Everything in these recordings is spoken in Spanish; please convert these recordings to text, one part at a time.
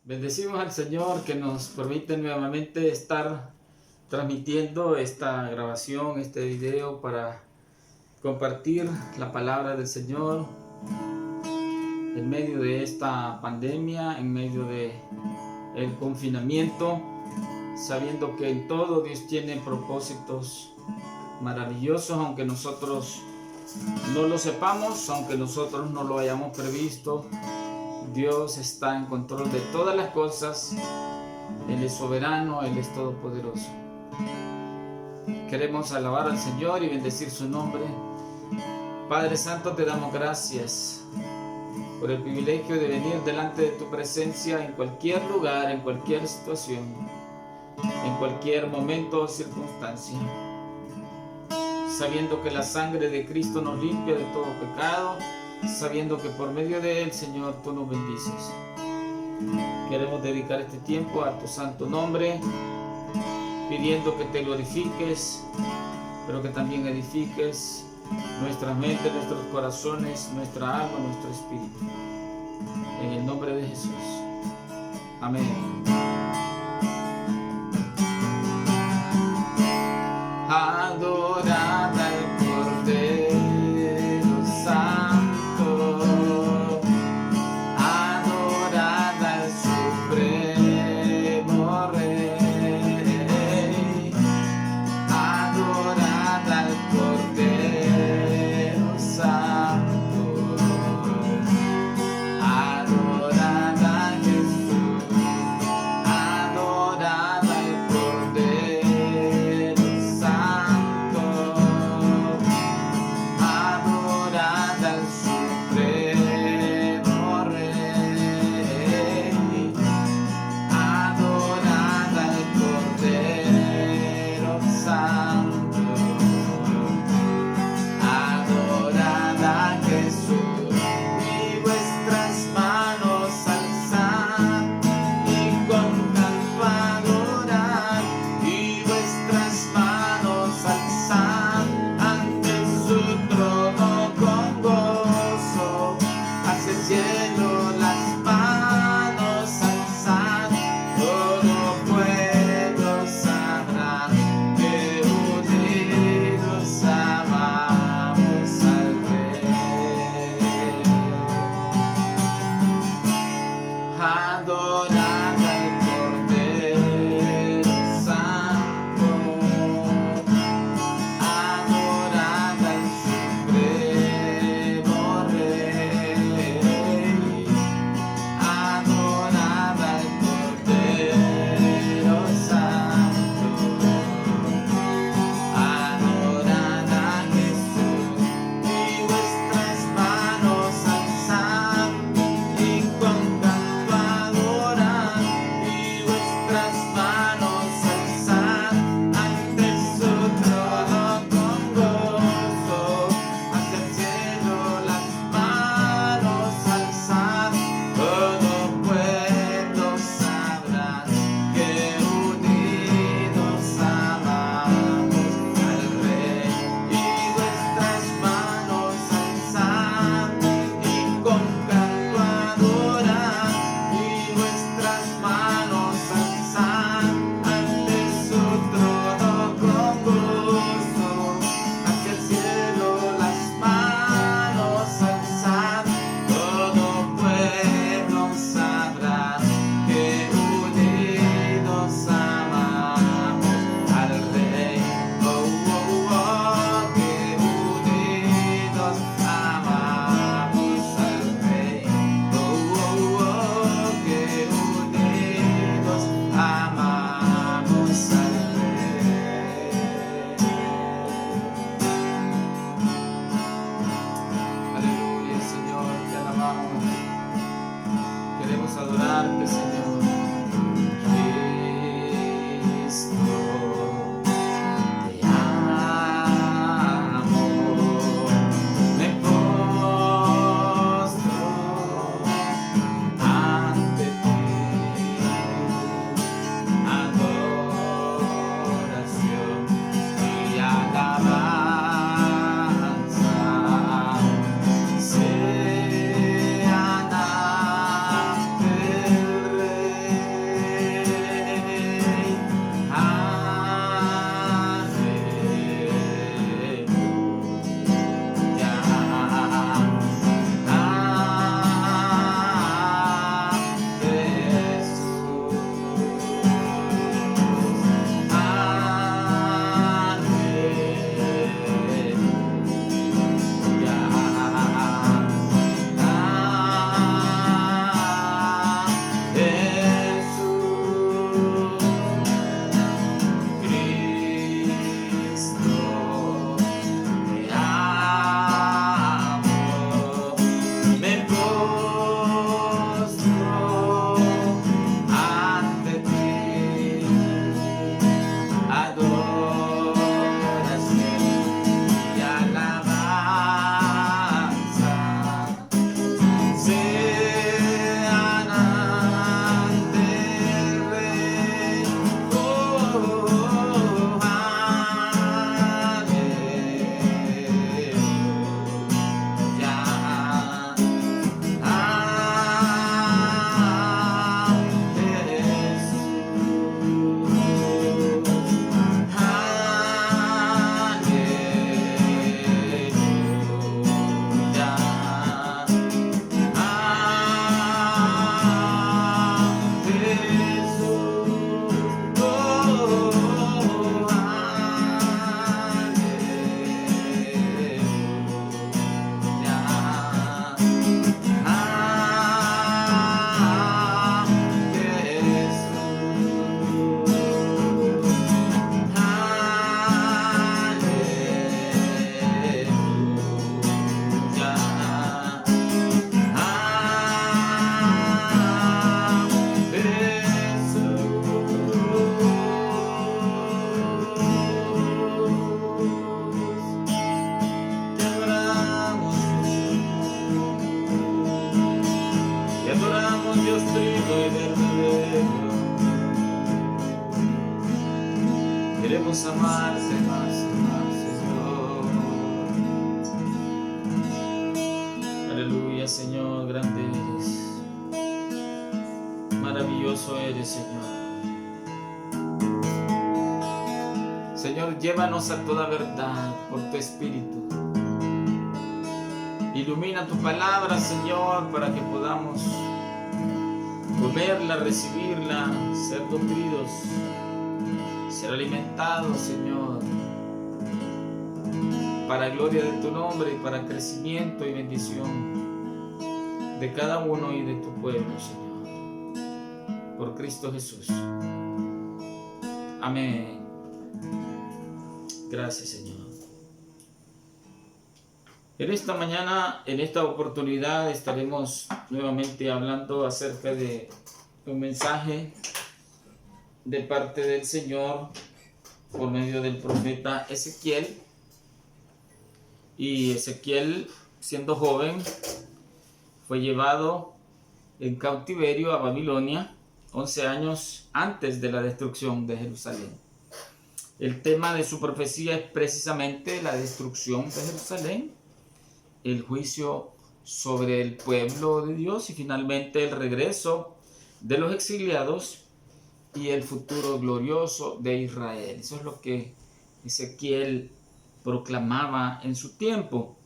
Bendecimos al Señor que nos permite nuevamente estar transmitiendo esta grabación, este video para compartir la palabra del Señor en medio de esta pandemia, en medio de el confinamiento, sabiendo que en todo Dios tiene propósitos maravillosos, aunque nosotros no lo sepamos, aunque nosotros no lo hayamos previsto. Dios está en control de todas las cosas. Él es soberano, Él es todopoderoso. Queremos alabar al Señor y bendecir su nombre. Padre Santo, te damos gracias por el privilegio de venir delante de tu presencia en cualquier lugar, en cualquier situación, en cualquier momento o circunstancia, sabiendo que la sangre de Cristo nos limpia de todo pecado, sabiendo que por medio de él, Señor, tú nos bendices. Queremos dedicar este tiempo a tu santo nombre, pidiendo que te glorifiques, pero que también edifiques nuestras mentes, nuestros corazones, nuestra alma, nuestro espíritu. En el nombre de Jesús. Amén. Adorad al Cordero Santo, adorad al Supremo Rey, adorad al Cordero Santo, adorad a Jesús, adorad al Cordero Santo, adorad al Supremo Rey, adorad al Cordero Santo, adorad a Jesús, y vuestras manos alzad, y con canto adorad, y vuestras manos alzad ante su trono con gozo, hacia el cielo las manos alzad, todo pueblo sabrá que unidos amamos al Rey. Adorad al Cordero Santo, adorad al Supremo Rey, adorad al Cordero Santo, adorad a Jesús, y vuestras manos alzad, y con canto adorad, y vuestras manos alzad ante su trono con gozo, hacia el cielo las manos alzad, todo pueblo sabrá que unidos amamos al Rey, y vuestras manos alzad, y con canto adorad, y vuestras manos alzad ante su trono con gozo, hacia el cielo las manos alzad, todo pueblo sabrá que unidos amamos al Rey. Oh, oh, oh, que unidos amamos al Rey. Oh, oh, oh, que unidos amamos al Rey. Aleluya, Señor, te alabamos. Queremos adorarte, Señor. Cristo, te amo, me postro ante ti, adoración y alabanza sean ante el Dios trino y verdadero. Queremos amarte más y más, Señor. Aleluya, Señor, grande eres. Maravilloso eres, Señor. Señor, llévanos a toda verdad por tu Espíritu. Ilumina tu palabra, Señor, para que podamos comerla, recibirla, ser nutridos, ser alimentados, Señor, para gloria de tu nombre y para crecimiento y bendición de cada uno y de tu pueblo, Señor. Por Cristo Jesús. Amén. Gracias, Señor. En esta mañana, en esta oportunidad, estaremos nuevamente hablando acerca de un mensaje de parte del Señor por medio del profeta Ezequiel. Y Ezequiel, siendo joven, fue llevado en cautiverio a Babilonia 11 años antes de la destrucción de Jerusalén. El tema de su profecía es precisamente la destrucción de Jerusalén, el juicio sobre el pueblo de Dios y finalmente el regreso de los exiliados y el futuro glorioso de Israel. Eso es lo que Ezequiel proclamaba en su tiempo.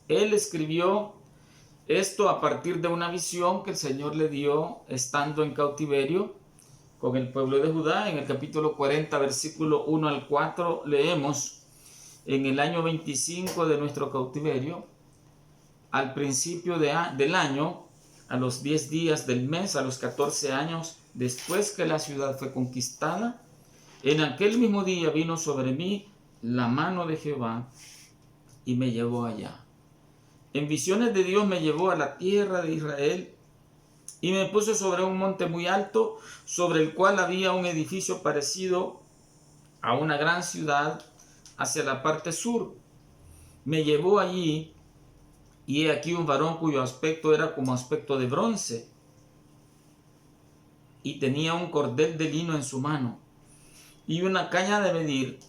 Él escribió esto a partir de una visión que el Señor le dio estando en cautiverio con el pueblo de Judá. En el capítulo 40, versículo 1 al 4, leemos: en el año 25 de nuestro cautiverio, al principio del año, a los 10 días del mes, a los 14 años después que la ciudad fue conquistada, en aquel mismo día vino sobre mí la mano de Jehová y me llevó allá. En visiones de Dios me llevó a la tierra de Israel y me puso sobre un monte muy alto, sobre el cual había un edificio parecido a una gran ciudad hacia la parte sur. Me llevó allí y he aquí un varón cuyo aspecto era como aspecto de bronce y tenía un cordel de lino en su mano y una caña de medir,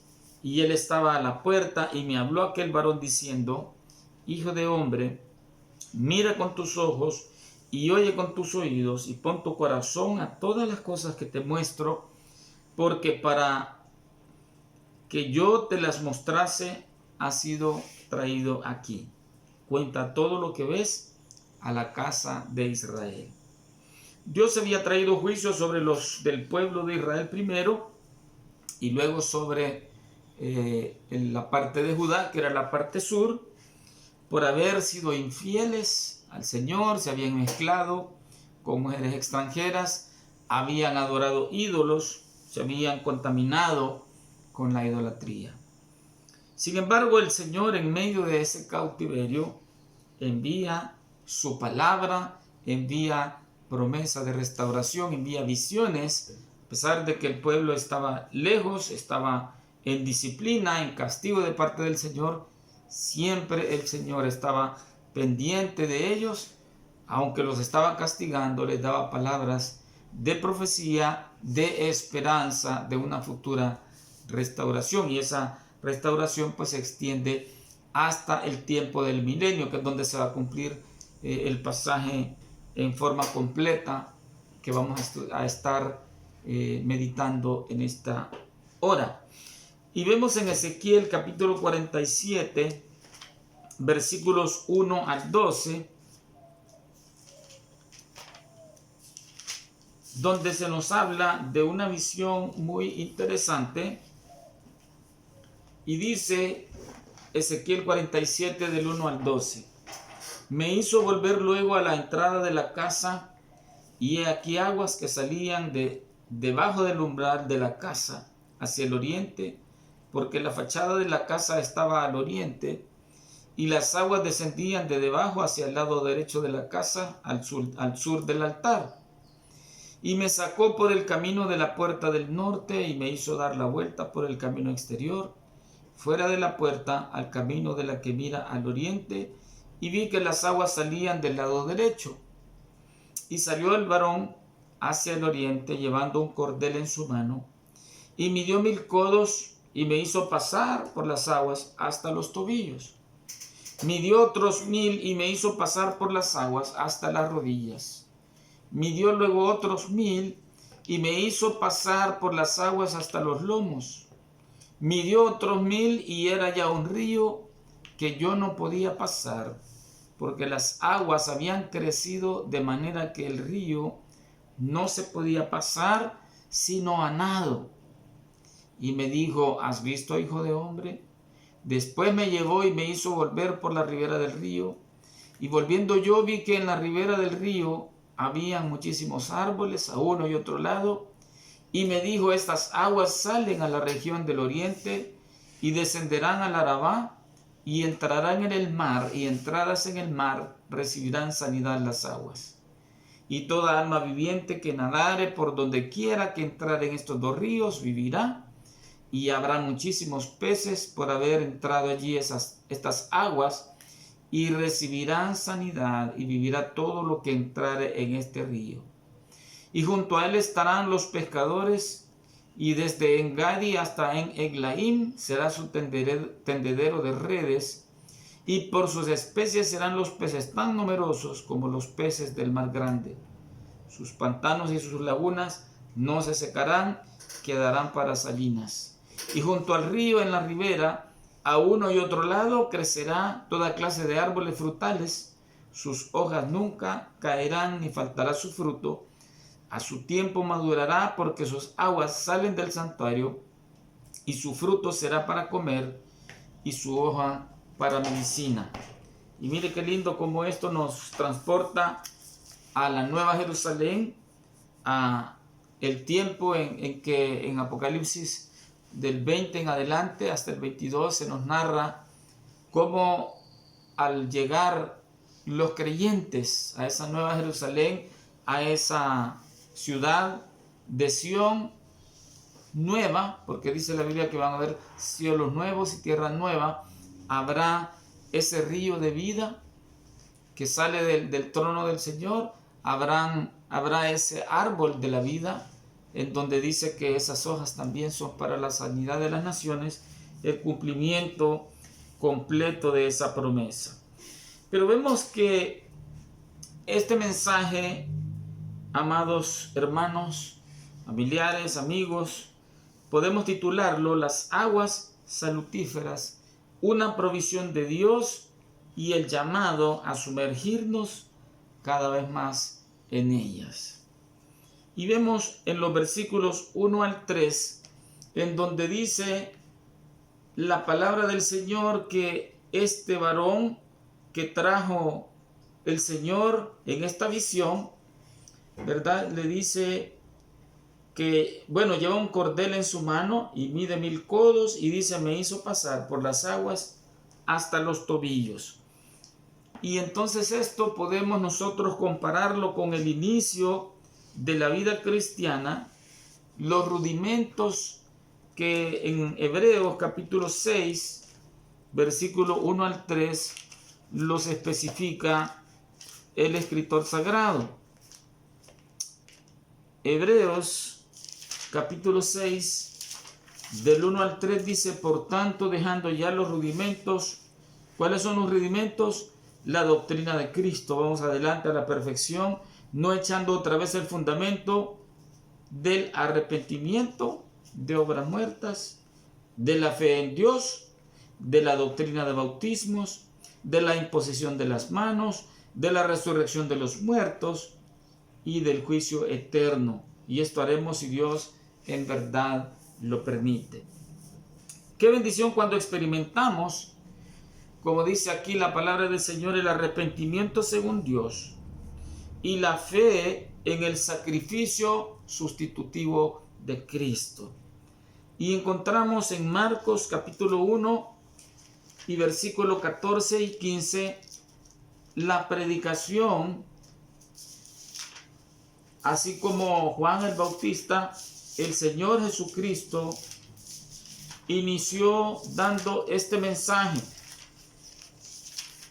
y él estaba a la puerta y me habló aquel varón diciendo: hijo de hombre, mira con tus ojos y oye con tus oídos y pon tu corazón a todas las cosas que te muestro, porque para que yo te las mostrase has sido traído aquí. Cuenta todo lo que ves a la casa de Israel. Dios había traído juicio sobre los del pueblo de Israel primero y luego sobre en la parte de Judá, que era la parte sur, por haber sido infieles al Señor, se habían mezclado con mujeres extranjeras, habían adorado ídolos, se habían contaminado con la idolatría. Sin embargo, el Señor, en medio de ese cautiverio, envía su palabra, envía promesa de restauración, envía visiones, a pesar de que el pueblo estaba lejos, estaba en disciplina, en castigo de parte del Señor. Siempre el Señor estaba pendiente de ellos, aunque los estaba castigando, les daba palabras de profecía, de esperanza, de una futura restauración. Y esa restauración pues se extiende hasta el tiempo del milenio, que es donde se va a cumplir el pasaje en forma completa que vamos a estar meditando en esta hora. Y vemos en Ezequiel capítulo 47, versículos 1 al 12, donde se nos habla de una visión muy interesante. Y dice Ezequiel 47 del 1 al 12: me hizo volver luego a la entrada de la casa, y he aquí aguas que salían de debajo del umbral de la casa hacia el oriente, porque la fachada de la casa estaba al oriente, y las aguas descendían de debajo hacia el lado derecho de la casa, al sur del altar. Y me sacó por el camino de la puerta del norte, y me hizo dar la vuelta por el camino exterior, fuera de la puerta, al camino de la que mira al oriente, y vi que las aguas salían del lado derecho. Y salió el varón hacia el oriente, llevando un cordel en su mano, y midió 1000 codos, y me hizo pasar por las aguas hasta los tobillos. Midió otros 1000, y me hizo pasar por las aguas hasta las rodillas. Midió luego otros 1000, y me hizo pasar por las aguas hasta los lomos. Midió otros 1000, y era ya un río que yo no podía pasar, porque las aguas habían crecido de manera que el río no se podía pasar sino a nado. Y me dijo: ¿has visto, hijo de hombre? Después me llevó y me hizo volver por la ribera del río, y volviendo yo vi que en la ribera del río habían muchísimos árboles a uno y otro lado, y me dijo: estas aguas salen a la región del oriente y descenderán al Arabá y entrarán en el mar, y entradas en el mar recibirán sanidad las aguas. Y toda alma viviente que nadare por donde quiera que entrare en estos dos ríos vivirá, y habrá muchísimos peces por haber entrado allí estas aguas, y recibirán sanidad, y vivirá todo lo que entrare en este río. Y junto a él estarán los pescadores, y desde Engadi hasta en Eglaim será su tendedero de redes, y por sus especies serán los peces tan numerosos como los peces del mar grande. Sus pantanos y sus lagunas no se secarán, quedarán para salinas. Y junto al río, en la ribera, a uno y otro lado, crecerá toda clase de árboles frutales. Sus hojas nunca caerán ni faltará su fruto. A su tiempo madurará, porque sus aguas salen del santuario, y su fruto será para comer, y su hoja para medicina. Y mire qué lindo como esto nos transporta a la Nueva Jerusalén, a el tiempo en que en Apocalipsis del 20 en adelante hasta el 22 se nos narra cómo al llegar los creyentes a esa Nueva Jerusalén, a esa ciudad de Sión nueva, porque dice la Biblia que van a haber cielos nuevos y tierra nueva, habrá ese río de vida que sale del trono del Señor, habrá ese árbol de la vida, en donde dice que esas hojas también son para la sanidad de las naciones, el cumplimiento completo de esa promesa. Pero vemos que este mensaje, amados hermanos, familiares, amigos, podemos titularlo: las aguas salutíferas, una provisión de Dios y el llamado a sumergirnos cada vez más en ellas. Y vemos en los versículos 1 al 3, en donde dice la palabra del Señor que este varón que trajo el Señor en esta visión, ¿verdad? Le dice que, bueno, lleva un cordel en su mano y mide 1000 codos, y dice: me hizo pasar por las aguas hasta los tobillos. Y entonces esto podemos nosotros compararlo con el inicio de la vida cristiana, los rudimentos que en Hebreos capítulo 6, versículo 1 al 3, los especifica el escritor sagrado. Hebreos capítulo 6, del 1 al 3 dice: por tanto, dejando ya los rudimentos. ¿Cuáles son los rudimentos? La doctrina de Cristo. Vamos adelante a la perfección, no echando otra vez el fundamento del arrepentimiento de obras muertas, de la fe en Dios, de la doctrina de bautismos, de la imposición de las manos, de la resurrección de los muertos y del juicio eterno. Y esto haremos si Dios en verdad lo permite. Qué bendición cuando experimentamos, como dice aquí la palabra del Señor, el arrepentimiento según Dios y la fe en el sacrificio sustitutivo de Cristo. Y encontramos en Marcos capítulo 1 y versículo 14 y 15 la predicación, así como Juan el Bautista, el Señor Jesucristo inició dando este mensaje.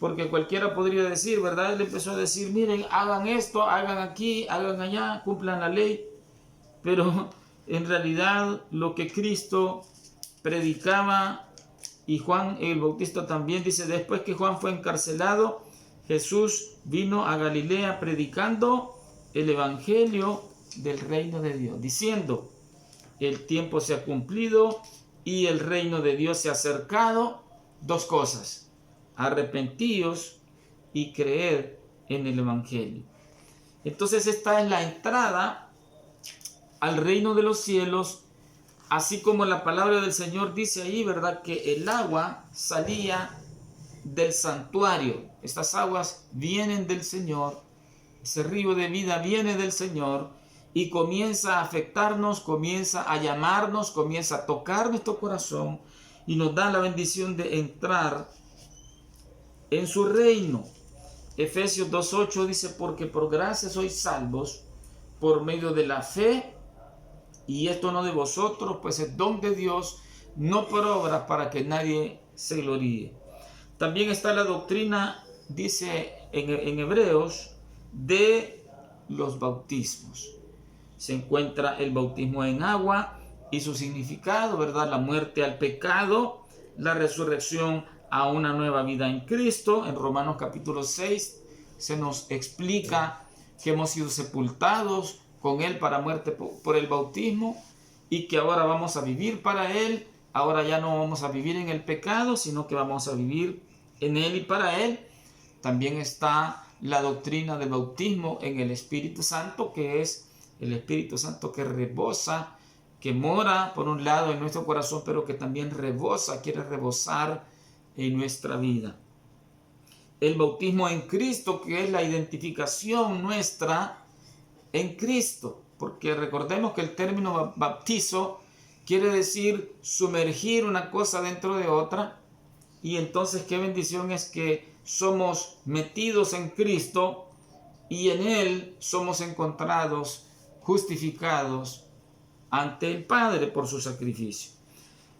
porque cualquiera podría decir, ¿verdad? Él empezó a decir, miren, hagan esto, hagan aquí, hagan allá, cumplan la ley. Pero en realidad lo que Cristo predicaba, y Juan el Bautista también dice, después que Juan fue encarcelado, Jesús vino a Galilea predicando el evangelio del reino de Dios, diciendo, el tiempo se ha cumplido y el reino de Dios se ha acercado. Dos cosas: arrepentíos y creed en el evangelio. Entonces esta es la entrada al reino de los cielos, así como la palabra del Señor dice ahí, ¿verdad?, que el agua salía del santuario. Estas aguas vienen del Señor, ese río de vida viene del Señor y comienza a afectarnos, comienza a llamarnos, comienza a tocar nuestro corazón y nos da la bendición de entrar en su reino. Efesios 2:8 dice, porque por gracia sois salvos por medio de la fe, y esto no de vosotros, pues es don de Dios, no por obras, para que nadie se gloríe. También está la doctrina, dice en Hebreos, de los bautismos. Se encuentra el bautismo en agua y su significado, ¿verdad? La muerte al pecado, la resurrección a una nueva vida en Cristo. En Romanos capítulo 6 se nos explica que hemos sido sepultados con Él para muerte por el bautismo y que ahora vamos a vivir para Él. Ahora ya no vamos a vivir en el pecado, sino que vamos a vivir en Él y para Él. También está la doctrina del bautismo en el Espíritu Santo, que es el Espíritu Santo que rebosa, que mora por un lado en nuestro corazón, pero que también rebosa, quiere rebosar en nuestra vida. El bautismo en Cristo, que es la identificación nuestra en Cristo, porque recordemos que el término bautizo quiere decir sumergir una cosa dentro de otra, y entonces qué bendición es que somos metidos en Cristo y en Él somos encontrados justificados ante el Padre por su sacrificio.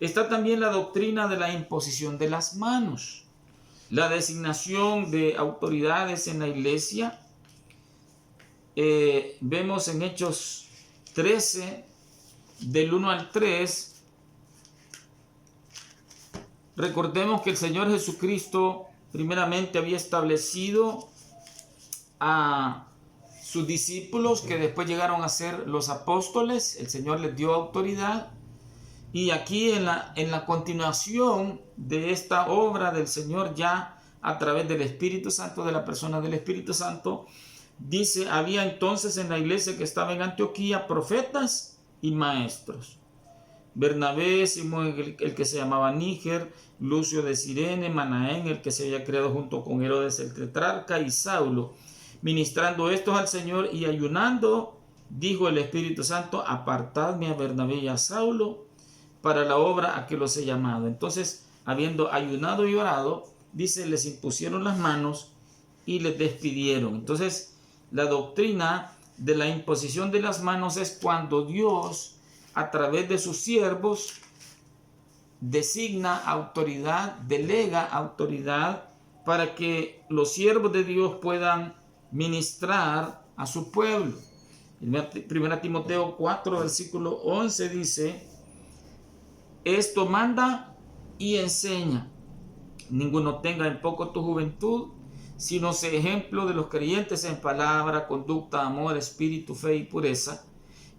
Está también la doctrina de la imposición de las manos, la designación de autoridades en la iglesia. Vemos en Hechos 13, del 1 al 3, recordemos que el Señor Jesucristo primeramente había establecido a sus discípulos, que después llegaron a ser los apóstoles. El Señor les dio autoridad, y aquí en la continuación de esta obra del Señor, ya a través del Espíritu Santo, de la persona del Espíritu Santo, dice, había entonces en la iglesia que estaba en Antioquía profetas y maestros: Bernabé, Simón el que se llamaba Níger, Lucio de Cirene, Manaén el que se había creado junto con Herodes el tetrarca, y Saulo. Ministrando estos al Señor y ayunando, dijo el Espíritu Santo, apartadme a Bernabé y a Saulo para la obra a que los he llamado. Entonces, habiendo ayunado y orado, dice, les impusieron las manos y les despidieron. Entonces, la doctrina de la imposición de las manos es cuando Dios, a través de sus siervos, designa autoridad, delega autoridad para que los siervos de Dios puedan ministrar a su pueblo. En 1 Timoteo 4, versículo 11 dice, esto manda y enseña. Ninguno tenga en poco tu juventud, sino sé ejemplo de los creyentes en palabra, conducta, amor, espíritu, fe y pureza.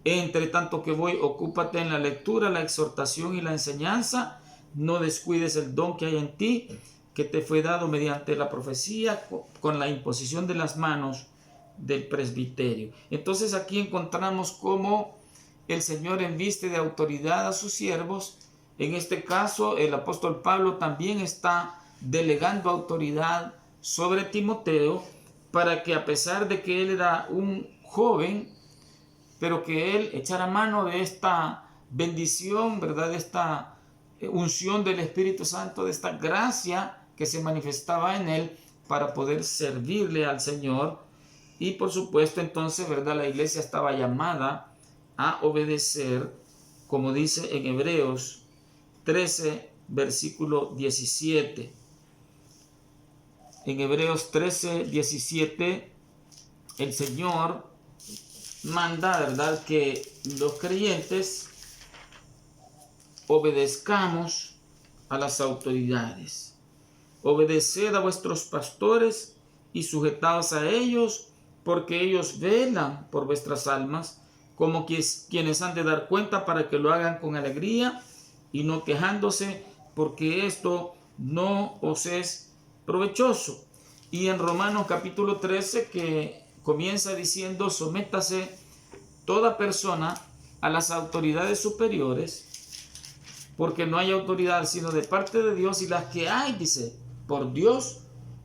Entre tanto que voy, ocúpate en la lectura, la exhortación y la enseñanza. No descuides el don que hay en ti, que te fue dado mediante la profecía, con la imposición de las manos del presbiterio. Entonces aquí encontramos cómo el Señor enviste de autoridad a sus siervos. En este caso, el apóstol Pablo también está delegando autoridad sobre Timoteo, para que, a pesar de que él era un joven, pero que él echara mano de esta bendición, ¿verdad?, de esta unción del Espíritu Santo, de esta gracia que se manifestaba en él, para poder servirle al Señor. Y por supuesto, entonces, ¿verdad?, la iglesia estaba llamada a obedecer, como dice en Hebreos 13, versículo 17. en Hebreos 13, 17, el Señor manda, ¿verdad?, que los creyentes obedezcamos a las autoridades. Obedeced a vuestros pastores y sujetaos a ellos, porque ellos velan por vuestras almas, como quienes han de dar cuenta, para que lo hagan con alegría y no quejándose, porque esto no os es provechoso. Y en Romanos capítulo 13, que comienza diciendo: sométase toda persona a las autoridades superiores, porque no hay autoridad sino de parte de Dios, y las que hay, dice, por Dios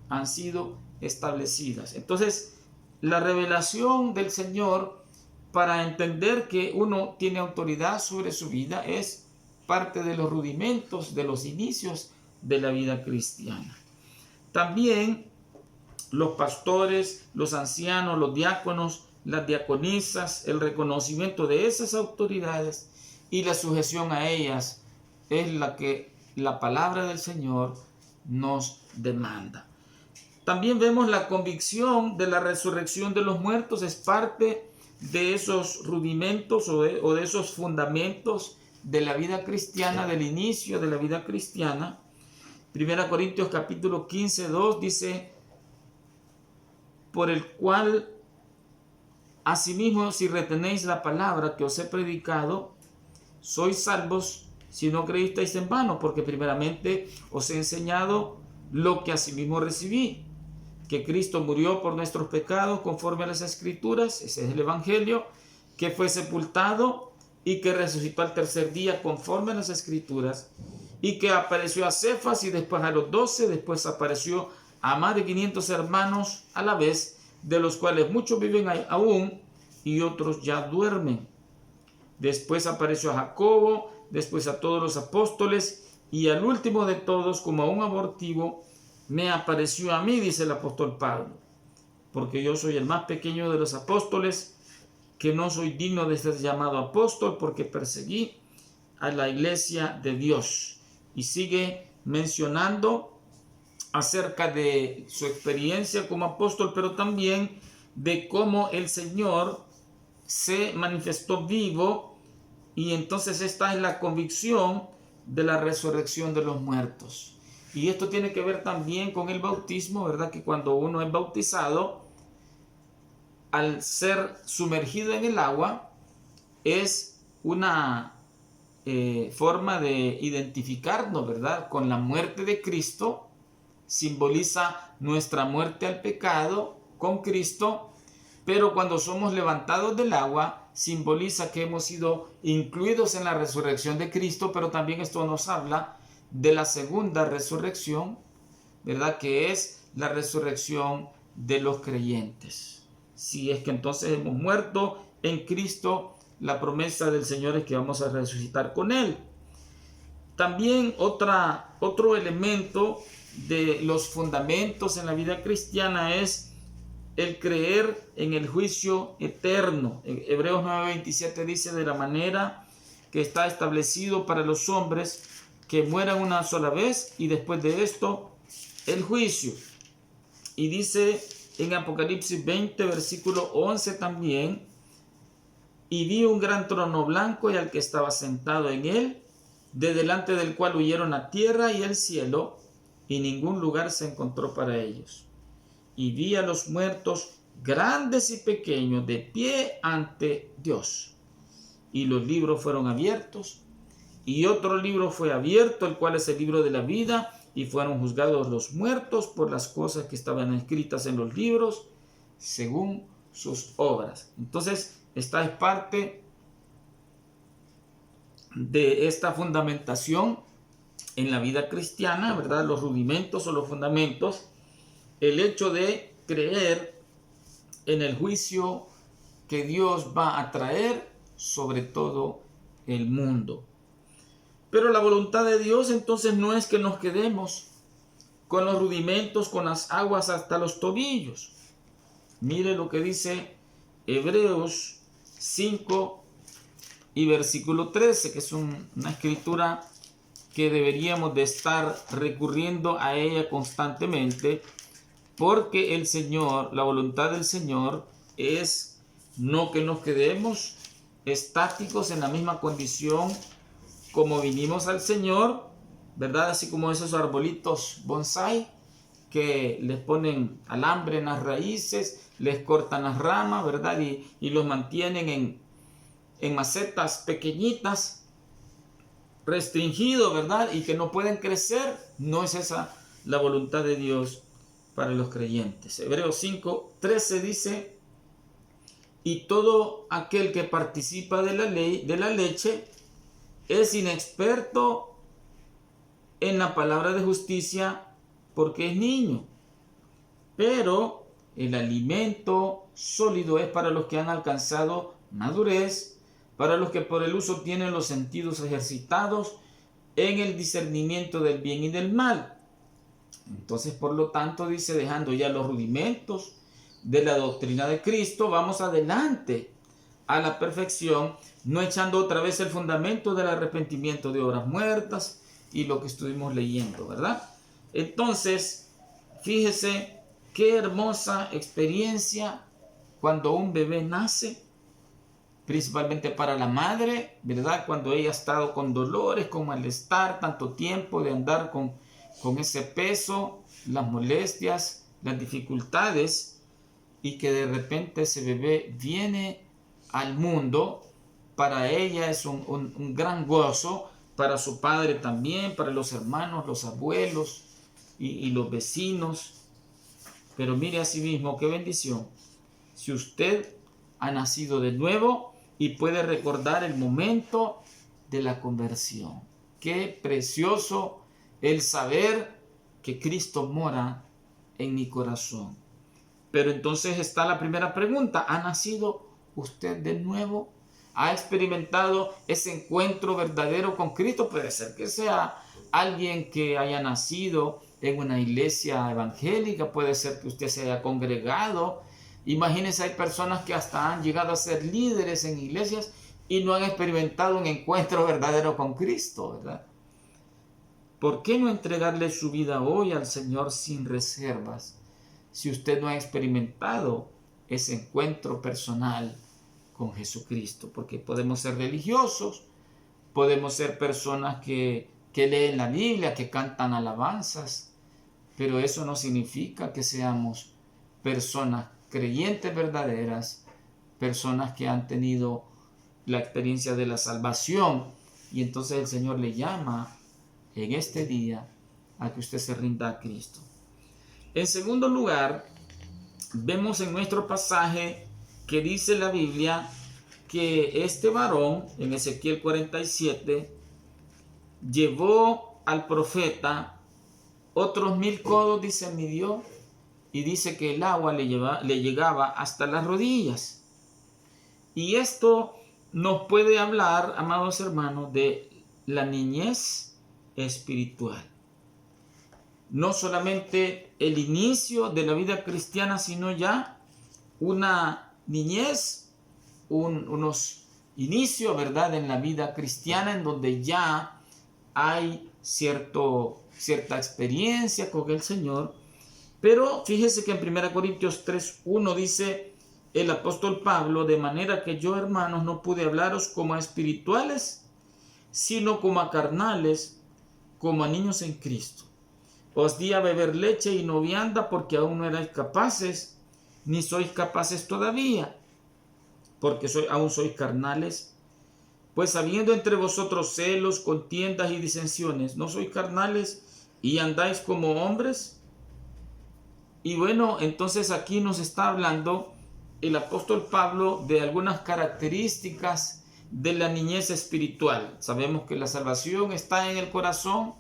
han sido establecidas. Entonces, la revelación del Señor para entender que uno tiene autoridad sobre su vida es parte de los rudimentos, de los inicios de la vida cristiana. También los pastores, los ancianos, los diáconos, las diaconisas, el reconocimiento de esas autoridades y la sujeción a ellas es la que la palabra del Señor nos demanda. También vemos la convicción de la resurrección de los muertos, es parte de esos rudimentos o de esos fundamentos de la vida cristiana, del inicio de la vida cristiana. 1 Corintios capítulo 15, 2 dice: por el cual asimismo, si retenéis la palabra que os he predicado, sois salvos si no creísteis en vano, porque primeramente os he enseñado lo que asimismo recibí, que Cristo murió por nuestros pecados conforme a las Escrituras, ese es el Evangelio, que fue sepultado y que resucitó al tercer día conforme a las Escrituras, y que apareció a Cefas y después a los 12, después apareció a más de 500 hermanos a la vez, de los cuales muchos viven aún y otros ya duermen. Después apareció a Jacobo, después a todos los apóstoles, y al último de todos, como a un abortivo, me apareció a mí, dice el apóstol Pablo, porque yo soy el más pequeño de los apóstoles, que no soy digno de ser llamado apóstol, porque perseguí a la iglesia de Dios. Y sigue mencionando acerca de su experiencia como apóstol, pero también de cómo el Señor se manifestó vivo, y entonces esta es la convicción de la resurrección de los muertos. Y esto tiene que ver también con el bautismo, ¿verdad? Que cuando uno es bautizado, al ser sumergido en el agua, es una forma de identificarnos, ¿verdad?, con la muerte de Cristo. Simboliza nuestra muerte al pecado con Cristo, pero cuando somos levantados del agua, simboliza que hemos sido incluidos en la resurrección de Cristo, pero también esto nos habla de la segunda resurrección, ¿verdad?, que es la resurrección de los creyentes. Si es que entonces hemos muerto en Cristo, la promesa del Señor es que vamos a resucitar con Él. También otro elemento de los fundamentos en la vida cristiana es el creer en el juicio eterno. Hebreos 9:27 dice: de la manera que está establecido para los hombres que mueran una sola vez y después de esto el juicio. Y dice en Apocalipsis 20 versículo 11 también: y vi un gran trono blanco y al que estaba sentado en él, de delante del cual huyeron la tierra y el cielo, y ningún lugar se encontró para ellos. Y vi a los muertos, grandes y pequeños, de pie ante Dios. Y los libros fueron abiertos, y otro libro fue abierto, el cual es el libro de la vida, y fueron juzgados los muertos por las cosas que estaban escritas en los libros, según sus obras. Entonces, esta es parte de esta fundamentación en la vida cristiana, ¿verdad? Los rudimentos o los fundamentos, el hecho de creer en el juicio que Dios va a traer sobre todo el mundo. Pero la voluntad de Dios entonces no es que nos quedemos con los rudimentos, con las aguas hasta los tobillos. Mire lo que dice Hebreos 5 y versículo 13, que es una escritura que deberíamos de estar recurriendo a ella constantemente, porque el Señor, la voluntad del Señor es no que nos quedemos estáticos en la misma condición como vinimos al Señor, ¿verdad? Así como esos arbolitos bonsai que les ponen alambre en las raíces, les cortan las ramas, ¿verdad? Y los mantienen en macetas pequeñitas, restringidos, ¿verdad? Y que no pueden crecer. No es esa la voluntad de Dios para los creyentes. Hebreos 5:13 dice: y todo aquel que participa de la ley, de la leche, es inexperto en la palabra de justicia porque es niño. Pero el alimento sólido es para los que han alcanzado madurez, para los que por el uso tienen los sentidos ejercitados en el discernimiento del bien y del mal. Entonces, por lo tanto, dice, dejando ya los rudimentos de la doctrina de Cristo, vamos adelante a la perfección, no echando otra vez el fundamento del arrepentimiento de obras muertas y lo que estuvimos leyendo, ¿verdad? Entonces, fíjese qué hermosa experiencia cuando un bebé nace, principalmente para la madre, ¿verdad? Cuando ella ha estado con dolores, con malestar, tanto tiempo de andar con ese peso, las molestias, las dificultades, y que de repente ese bebé viene al mundo. Para ella es un gran gozo, para su padre también, para los hermanos, los abuelos y los vecinos. Pero mire asimismo qué bendición si usted ha nacido de nuevo y puede recordar el momento de la conversión. Qué precioso el saber que Cristo mora en mi corazón. Pero entonces está la primera pregunta: ¿ha nacido usted de nuevo? ¿Ha experimentado ese encuentro verdadero con Cristo? Puede ser que sea alguien que haya nacido en una iglesia evangélica, puede ser que usted se haya congregado. Imagínense, hay personas que hasta han llegado a ser líderes en iglesias y no han experimentado un encuentro verdadero con Cristo, ¿verdad? ¿Por qué no entregarle su vida hoy al Señor sin reservas si usted no ha experimentado ese encuentro personal con Jesucristo? Porque podemos ser religiosos, podemos ser personas que leen la Biblia, que cantan alabanzas, pero eso no significa que seamos personas creyentes verdaderas, personas que han tenido la experiencia de la salvación. Y entonces el Señor le llama en este día a que usted se rinda a Cristo. En segundo lugar, vemos en nuestro pasaje que dice la Biblia que este varón, en Ezequiel 47, llevó al profeta otros 1000 codos, dice, midió, y dice que el agua le llegaba hasta las rodillas. Y esto nos puede hablar, amados hermanos, de la niñez espiritual. No solamente el inicio de la vida cristiana, sino ya una niñez, unos inicios, ¿verdad?, en la vida cristiana, en donde ya hay cierta experiencia con el Señor. Pero fíjese que en 1 Corintios 3:1 dice el apóstol Pablo: de manera que yo, hermanos, no pude hablaros como a espirituales, sino como a carnales, como a niños en Cristo. Os di a beber leche y no vianda, porque aún no erais capaces, ni sois capaces todavía, porque aún sois carnales. Pues habiendo entre vosotros celos, contiendas y disensiones, ¿no sois carnales y andáis como hombres? Y bueno, entonces aquí nos está hablando el apóstol Pablo de algunas características de la niñez espiritual. Sabemos que la salvación está en el corazón.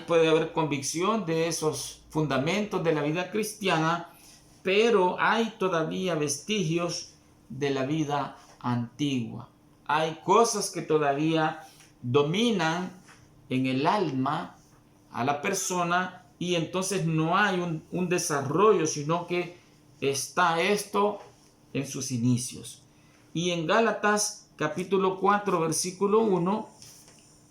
Puede haber convicción de esos fundamentos de la vida cristiana, pero hay todavía vestigios de la vida antigua. Hay cosas que todavía dominan en el alma a la persona, y entonces no hay un desarrollo, sino que está esto en sus inicios. Y en Gálatas capítulo 4 versículo 1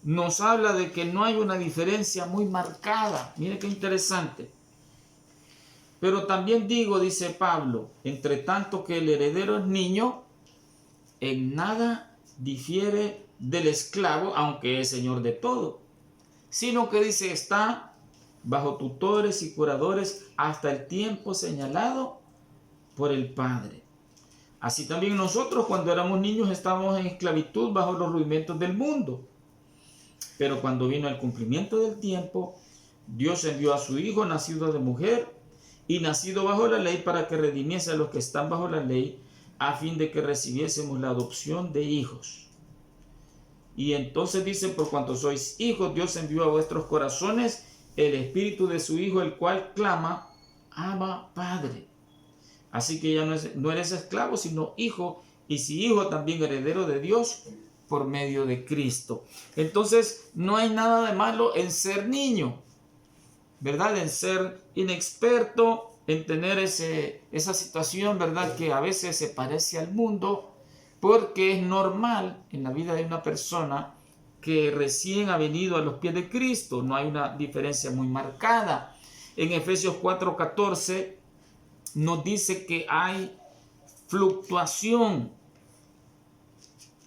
nos habla de que no hay una diferencia muy marcada. Mire qué interesante. Pero también digo, dice Pablo, entre tanto que el heredero es niño, en nada difiere del esclavo, aunque es señor de todo, sino que dice, está bajo tutores y curadores hasta el tiempo señalado por el Padre. Así también nosotros cuando éramos niños estábamos en esclavitud bajo los rudimentos del mundo. Pero cuando vino el cumplimiento del tiempo, Dios envió a su Hijo, nacido de mujer y nacido bajo la ley, para que redimiese a los que están bajo la ley, a fin de que recibiésemos la adopción de hijos. Y entonces dice, por cuanto sois hijos, Dios envió a vuestros corazones el Espíritu de su Hijo, el cual clama, Abba, Padre. Así que ya no eres esclavo, sino hijo, y si hijo, también heredero de Dios por medio de Cristo. Entonces, no hay nada de malo en ser niño, ¿verdad? En ser inexperto, en tener esa situación, ¿verdad? Que a veces se parece al mundo, porque es normal en la vida de una persona que recién ha venido a los pies de Cristo. No hay una diferencia muy marcada. En Efesios 4:14 nos dice que hay fluctuación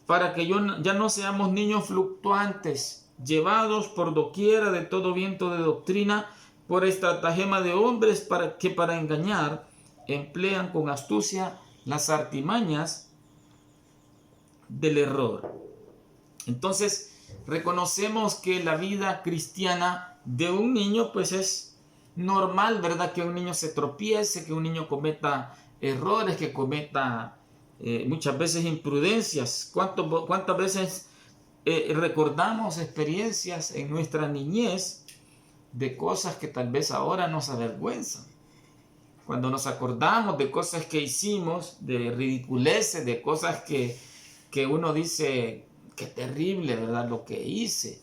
para que ya no seamos niños fluctuantes, llevados por doquiera de todo viento de doctrina, por estratagema de hombres para engañar, emplean con astucia las artimañas del error. Entonces, reconocemos que la vida cristiana de un niño, pues es normal, ¿verdad? Que un niño se tropiece, que un niño cometa errores, que cometa muchas veces imprudencias. ¿Cuántas veces recordamos experiencias en nuestra niñez de cosas que tal vez ahora nos avergüenzan? Cuando nos acordamos de cosas que hicimos, de ridiculeces, de cosas que uno dice, qué terrible, ¿verdad? Lo que hice.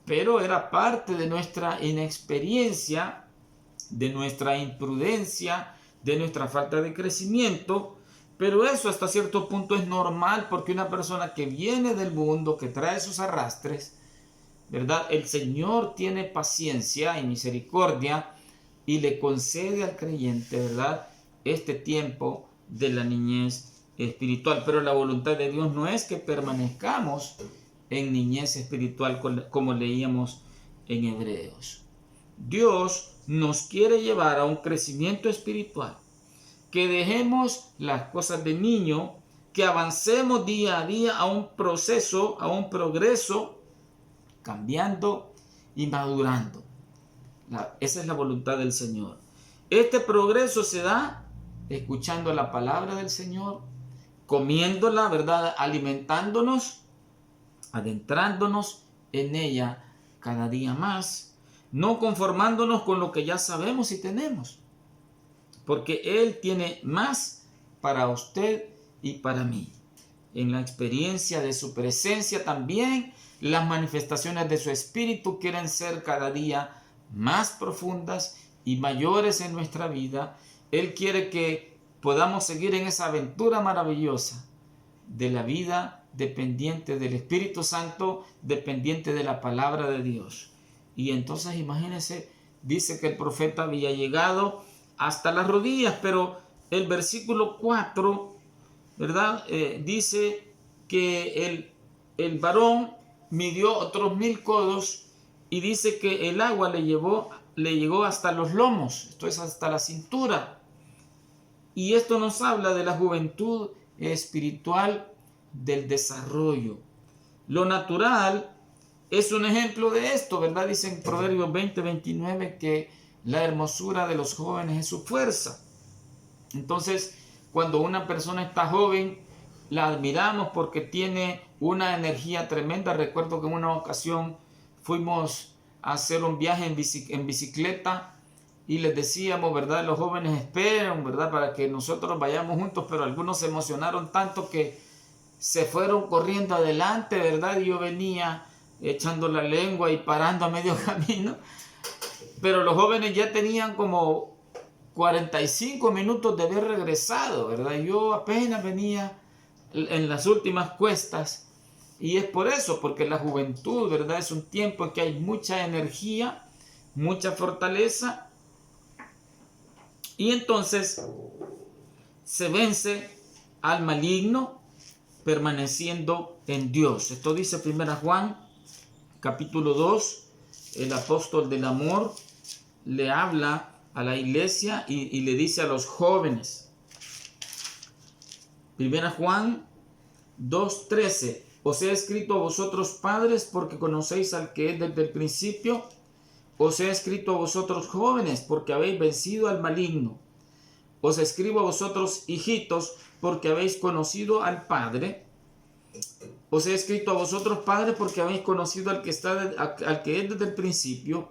Pero era parte de nuestra inexperiencia, de nuestra imprudencia, de nuestra falta de crecimiento. Pero eso hasta cierto punto es normal, porque una persona que viene del mundo, que trae sus arrastres, ¿verdad? El Señor tiene paciencia y misericordia y le concede al creyente, ¿verdad?, este tiempo de la niñez espiritual. Pero la voluntad de Dios no es que permanezcamos en niñez espiritual, como leíamos en Hebreos. Dios nos quiere llevar a un crecimiento espiritual, que dejemos las cosas de niño, que avancemos día a día a un proceso, a un progreso, cambiando y madurando. Esa es la voluntad del Señor. Este progreso se da escuchando la palabra del Señor, comiéndola, ¿verdad?, alimentándonos, adentrándonos en ella cada día más, no conformándonos con lo que ya sabemos y tenemos, porque Él tiene más para usted y para mí. En la experiencia de su presencia también, las manifestaciones de su Espíritu quieren ser cada día más profundas y mayores en nuestra vida. Él quiere que podamos seguir en esa aventura maravillosa de la vida dependiente del Espíritu Santo, dependiente de la palabra de Dios. Y entonces imagínense, dice que el profeta había llegado hasta las rodillas, pero el versículo 4, ¿verdad? Dice que el varón midió otros 1000 codos y dice que el agua le llegó hasta los lomos, esto es hasta la cintura. Y esto nos habla de la juventud espiritual, del desarrollo. Lo natural es un ejemplo de esto, ¿verdad? Dice en Proverbios 20:29 que la hermosura de los jóvenes es su fuerza. Entonces, cuando una persona está joven, la admiramos porque tiene una energía tremenda. Recuerdo que en una ocasión fuimos a hacer un viaje en bicicleta y les decíamos, ¿verdad?, los jóvenes esperan, ¿verdad?, para que nosotros vayamos juntos, pero algunos se emocionaron tanto que se fueron corriendo adelante, ¿verdad? Y yo venía echando la lengua y parando a medio camino, pero los jóvenes ya tenían como 45 minutos de haber regresado, ¿verdad? Yo apenas venía en las últimas cuestas, y es por eso, porque la juventud, ¿verdad?, es un tiempo en que hay mucha energía, mucha fortaleza, Y entonces se vence al maligno permaneciendo en Dios. Esto dice 1 Juan capítulo 2. El apóstol del amor le habla a la iglesia y le dice a los jóvenes. 1 Juan 2:13. Os he escrito a vosotros padres porque conocéis al que es desde el principio. Os he escrito a vosotros jóvenes porque habéis vencido al maligno. Os escribo a vosotros hijitos porque habéis conocido al Padre. Os he escrito a vosotros padres porque habéis conocido al que es desde el principio.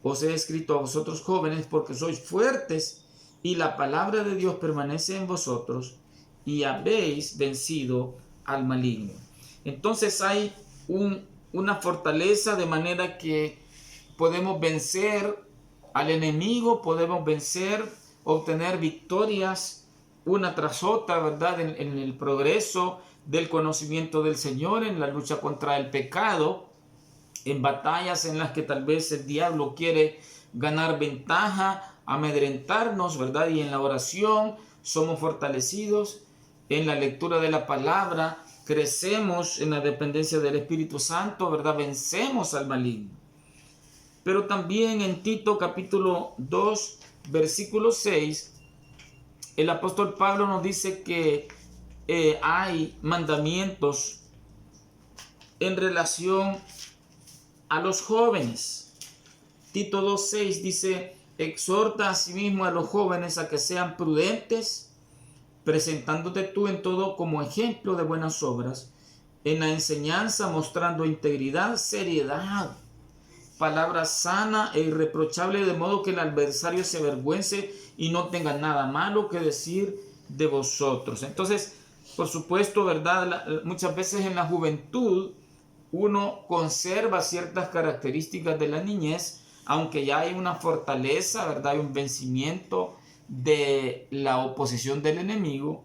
Os he escrito a vosotros jóvenes porque sois fuertes y la palabra de Dios permanece en vosotros y habéis vencido al maligno. Entonces hay una fortaleza de manera que podemos vencer al enemigo, podemos obtener victorias una tras otra, ¿verdad? En el progreso del conocimiento del Señor, en la lucha contra el pecado, en batallas en las que tal vez el diablo quiere ganar ventaja, amedrentarnos, ¿verdad? Y en la oración somos fortalecidos, en la lectura de la palabra crecemos en la dependencia del Espíritu Santo, ¿verdad? Vencemos al maligno. Pero también en Tito capítulo 2, versículo 6, el apóstol Pablo nos dice que hay mandamientos en relación a los jóvenes. Tito 2:6 dice: exhorta asimismo a los jóvenes a que sean prudentes, presentándote tú en todo como ejemplo de buenas obras, en la enseñanza mostrando integridad, seriedad, palabra sana e irreprochable, de modo que el adversario se avergüence y no tenga nada malo que decir de vosotros. Entonces, por supuesto, ¿verdad? Muchas veces en la juventud uno conserva ciertas características de la niñez, aunque ya hay una fortaleza, ¿verdad? Hay un vencimiento de la oposición del enemigo,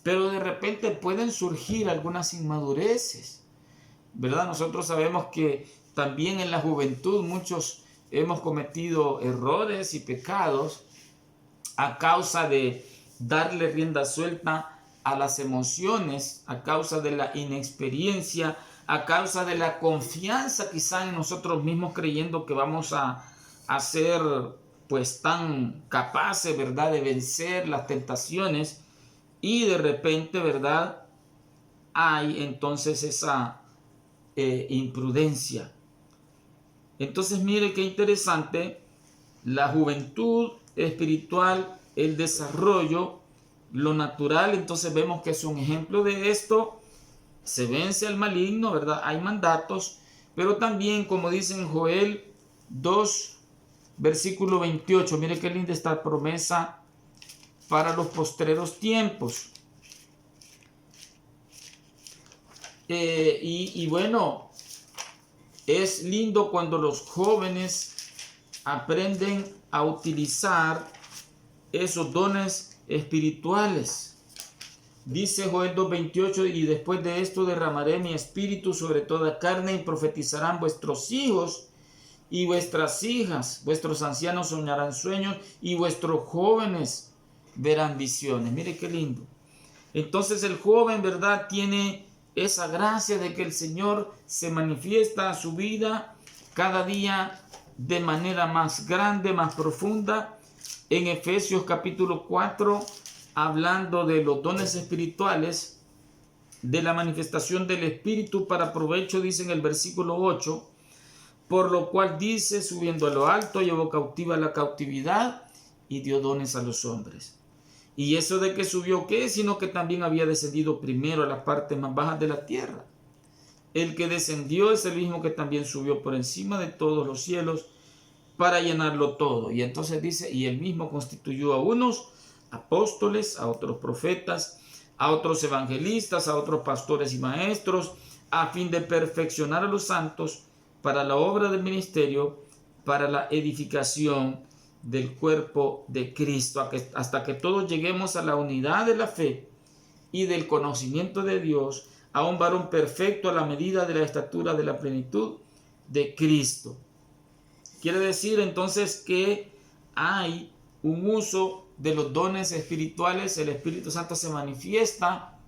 pero de repente pueden surgir algunas inmadureces, ¿verdad? Nosotros sabemos que también en la juventud muchos hemos cometido errores y pecados a causa de darle rienda suelta a las emociones, a causa de la inexperiencia, a causa de la confianza quizá en nosotros mismos, creyendo que vamos a ser pues tan capaces, ¿verdad?, de vencer las tentaciones, y de repente, ¿verdad?, hay entonces esa imprudencia. Entonces mire qué interesante, la juventud espiritual, el desarrollo, lo natural. Entonces vemos que es un ejemplo de esto. Se vence al maligno, ¿verdad? Hay mandatos, pero también, como dice en Joel 2, versículo 28, mire qué linda esta promesa para los postreros tiempos. Y bueno, es lindo cuando los jóvenes aprenden a utilizar esos dones espirituales. Dice Joel 2:28: y después de esto derramaré mi espíritu sobre toda carne, y profetizarán vuestros hijos y vuestras hijas, vuestros ancianos soñarán sueños, y vuestros jóvenes verán visiones. Mire qué lindo. Entonces el joven, ¿verdad?, tiene esa gracia de que el Señor se manifiesta a su vida cada día de manera más grande, más profunda. En Efesios capítulo 4, hablando de los dones espirituales, de la manifestación del Espíritu para provecho, dice en el versículo 8: por lo cual dice, subiendo a lo alto, llevó cautiva la cautividad y dio dones a los hombres. Y eso de que subió, ¿qué? Sino que también había descendido primero a las partes más bajas de la tierra. El que descendió es el mismo que también subió por encima de todos los cielos para llenarlo todo. Y entonces dice: y él mismo constituyó a unos apóstoles, a otros profetas, a otros evangelistas, a otros pastores y maestros, a fin de perfeccionar a los santos para la obra del ministerio, para la edificación del cuerpo de Cristo, hasta que todos lleguemos a la unidad de la fe y del conocimiento de Dios, a un varón perfecto, a la medida de la estatura de la plenitud de Cristo. Quiere decir entonces que hay un uso de los dones espirituales, el Espíritu Santo se manifiesta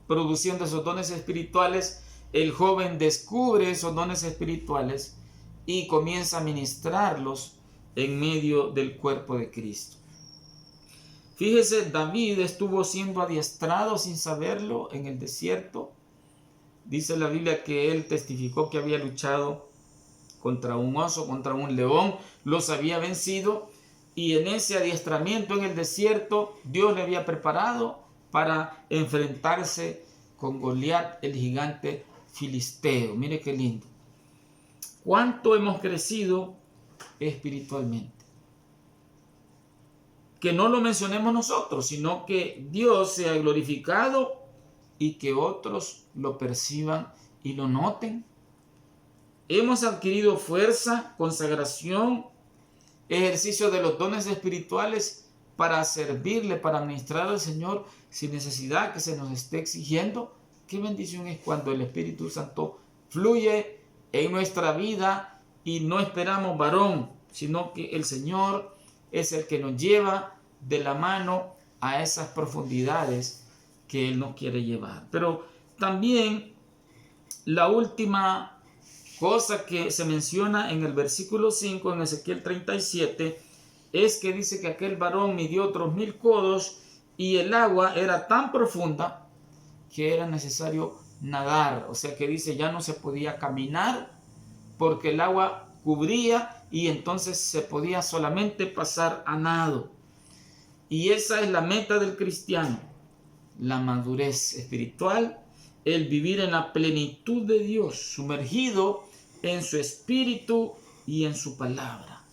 produciendo esos dones espirituales. El joven descubre esos dones espirituales y comienza a ministrarlos en medio del cuerpo de Cristo. Fíjese, David estuvo siendo adiestrado sin saberlo en el desierto. Dice la Biblia que él testificó que había luchado contra un oso, contra un león, los había vencido, y en ese adiestramiento en el desierto Dios le había preparado para enfrentarse con Goliat, el gigante filisteo. Mire qué lindo. ¿Cuánto hemos crecido espiritualmente? Que no lo mencionemos nosotros, sino que Dios sea glorificado y que otros lo perciban y lo noten. Hemos adquirido fuerza, consagración, ejercicio de los dones espirituales para servirle, para ministrar al Señor sin necesidad que se nos esté exigiendo. Qué bendición es cuando el Espíritu Santo fluye en nuestra vida y no esperamos varón, sino que el Señor es el que nos lleva de la mano a esas profundidades que Él nos quiere llevar. Pero también la última cosa que se menciona en el versículo 5, en Ezequiel 37, es que dice que aquel varón midió otros 1000 codos y el agua era tan profunda que era necesario nadar. O sea que dice, ya no se podía caminar porque el agua cubría y entonces se podía solamente pasar a nado. Y esa es la meta del cristiano, la madurez espiritual, el vivir en la plenitud de Dios, sumergido en su espíritu y en su palabra.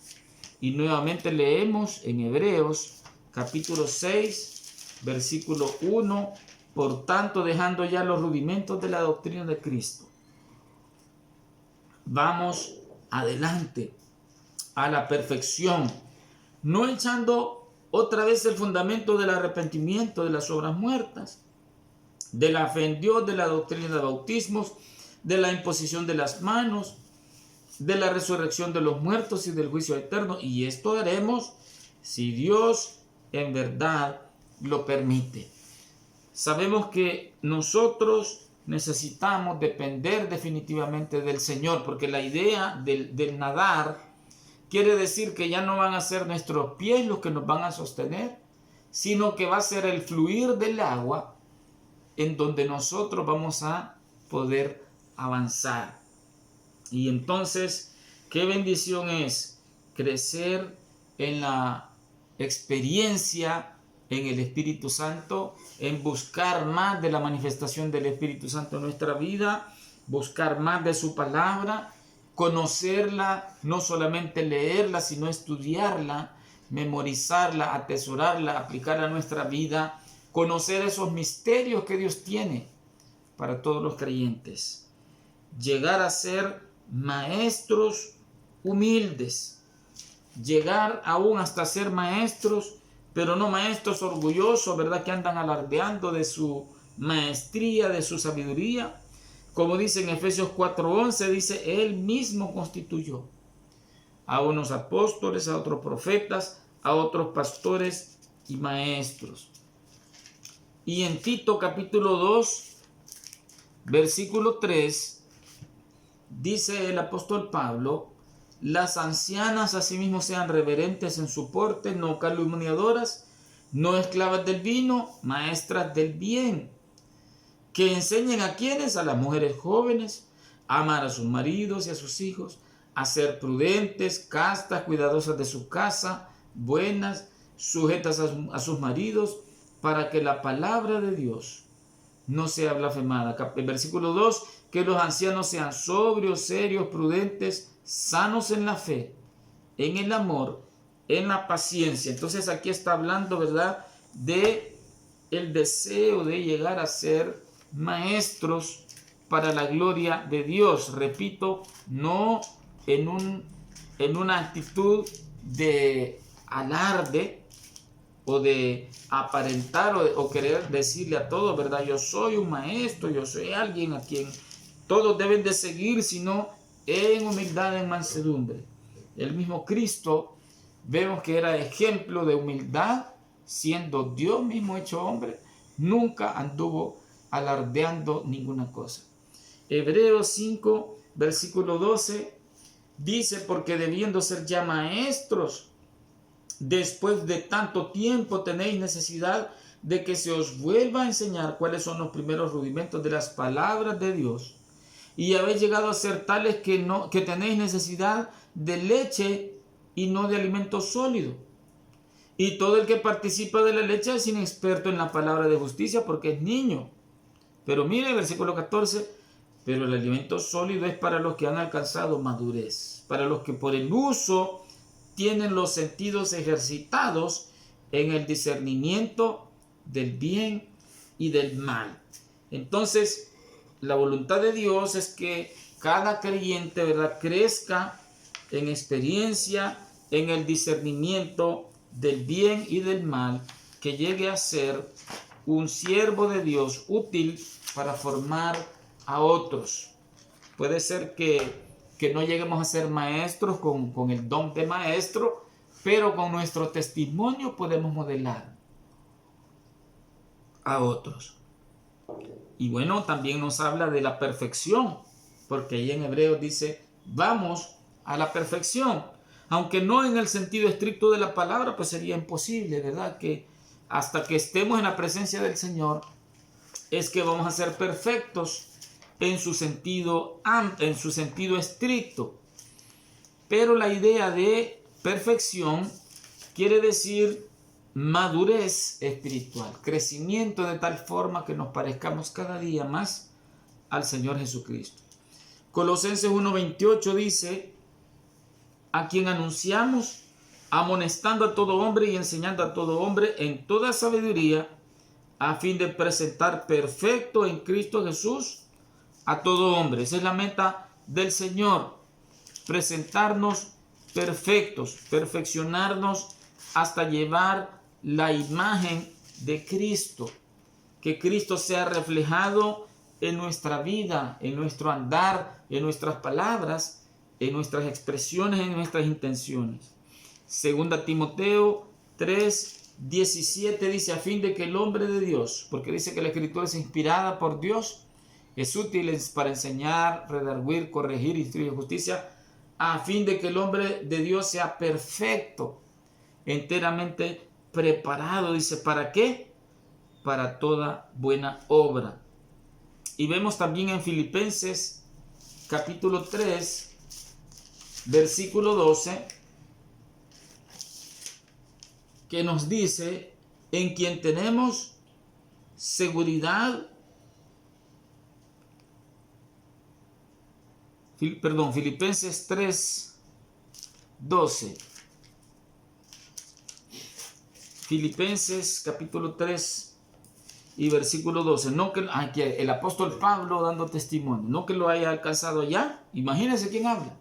Y nuevamente leemos en Hebreos capítulo 6, versículo 1, por tanto, dejando ya los rudimentos de la doctrina de Cristo, vamos adelante a la perfección, no echando otra vez el fundamento del arrepentimiento de las obras muertas, de la fe en Dios, de la doctrina de bautismos, de la imposición de las manos, de la resurrección de los muertos y del juicio eterno. Y esto haremos si Dios en verdad lo permite. Sabemos que nosotros necesitamos depender definitivamente del Señor, porque la idea del nadar quiere decir que ya no van a ser nuestros pies los que nos van a sostener, sino que va a ser el fluir del agua en donde nosotros vamos a poder avanzar. Y entonces, qué bendición es crecer en la experiencia en el Espíritu Santo, en buscar más de la manifestación del Espíritu Santo en nuestra vida, buscar más de su palabra, conocerla, no solamente leerla, sino estudiarla, memorizarla, atesorarla, aplicarla a nuestra vida, conocer esos misterios que Dios tiene para todos los creyentes. Llegar a ser maestros humildes, llegar aún hasta ser maestros, pero no maestros orgullosos, ¿verdad? Que andan alardeando de su maestría, de su sabiduría. Como dice en Efesios 4:11, dice, Él mismo constituyó a unos apóstoles, a otros profetas, a otros pastores y maestros. Y en Tito capítulo 2, versículo 3, dice el apóstol Pablo, las ancianas asimismo sean reverentes en su porte, no calumniadoras, no esclavas del vino, maestras del bien, que enseñen a quienes, a las mujeres jóvenes, a amar a sus maridos y a sus hijos, a ser prudentes, castas, cuidadosas de su casa, buenas, sujetas a sus maridos, para que la palabra de Dios no sea blasfemada. El versículo 2, que los ancianos sean sobrios, serios, prudentes, sanos en la fe, en el amor, en la paciencia. Entonces aquí está hablando, ¿verdad?, de el deseo de llegar a ser maestros para la gloria de Dios. Repito, no en una actitud de alarde o de aparentar o querer decirle a todos, ¿verdad?, yo soy un maestro, yo soy alguien a quien todos deben de seguir, sino en humildad, en mansedumbre. El mismo Cristo vemos que era ejemplo de humildad siendo Dios mismo hecho hombre, nunca anduvo alardeando ninguna cosa. Hebreos 5, versículo 12, dice: porque debiendo ser ya maestros, después de tanto tiempo tenéis necesidad de que se os vuelva a enseñar cuáles son los primeros rudimentos de las palabras de Dios. Y habéis llegado a ser tales que tenéis necesidad de leche y no de alimento sólido. Y todo el que participa de la leche es inexperto en la palabra de justicia, porque es niño. Pero mire el versículo 14, pero el alimento sólido es para los que han alcanzado madurez, para los que por el uso tienen los sentidos ejercitados en el discernimiento del bien y del mal. Entonces, la voluntad de Dios es que cada creyente, ¿verdad?, crezca en experiencia, en el discernimiento del bien y del mal, que llegue a ser un siervo de Dios útil para formar a otros. Puede ser que no lleguemos a ser maestros con el don de maestro, pero con nuestro testimonio podemos modelar a otros. Y bueno, también nos habla de la perfección, porque ahí en Hebreos dice: vamos a la perfección, aunque no en el sentido estricto de la palabra, pues sería imposible, ¿verdad?, que hasta que estemos en la presencia del Señor es que vamos a ser perfectos en su sentido estricto. Pero la idea de perfección quiere decir madurez espiritual, crecimiento de tal forma que nos parezcamos cada día más al Señor Jesucristo. Colosenses 1:28 dice: a quien anunciamos, amonestando a todo hombre y enseñando a todo hombre en toda sabiduría, a fin de presentar perfecto en Cristo Jesús a todo hombre. Esa es la meta del Señor: presentarnos perfectos, perfeccionarnos hasta llevar la imagen de Cristo, que Cristo sea reflejado en nuestra vida, en nuestro andar, en nuestras palabras, en nuestras expresiones, en nuestras intenciones. Segunda Timoteo 3:17 dice: a fin de que el hombre de Dios, porque dice que la Escritura es inspirada por Dios, es útil para enseñar, redarguir, corregir, instruir en justicia, a fin de que el hombre de Dios sea perfecto, enteramente preparado, dice, ¿para qué? Para toda buena obra. Y vemos también en Filipenses capítulo 3, versículo 12, que nos dice: en quien tenemos seguridad. Filipenses 3, 12. Filipenses capítulo 3 y versículo 12. No que el apóstol Pablo dando testimonio, no que lo haya alcanzado ya, imagínense quién habla,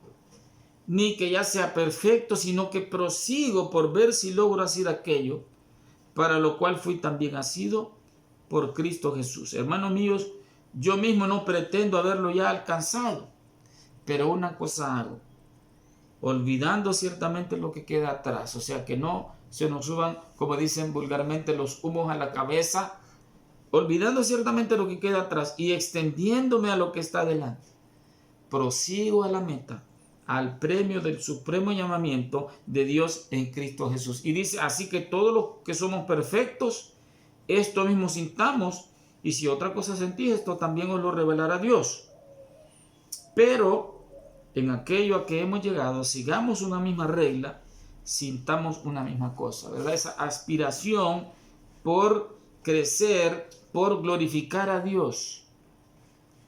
ni que ya sea perfecto, sino que prosigo por ver si logro hacer aquello para lo cual fui también asido por Cristo Jesús. Hermanos míos, yo mismo no pretendo haberlo ya alcanzado, pero una cosa hago, olvidando ciertamente lo que queda atrás, o sea, que no se nos suban, como dicen vulgarmente, los humos a la cabeza, olvidando ciertamente lo que queda atrás y extendiéndome a lo que está delante. Prosigo a la meta, al premio del supremo llamamiento de Dios en Cristo Jesús. Y dice: así que todos los que somos perfectos, esto mismo sintamos, y si otra cosa sentís, esto también os lo revelará Dios. Pero en aquello a que hemos llegado, sigamos una misma regla, sintamos una misma cosa, ¿verdad? Esa aspiración por crecer, por glorificar a Dios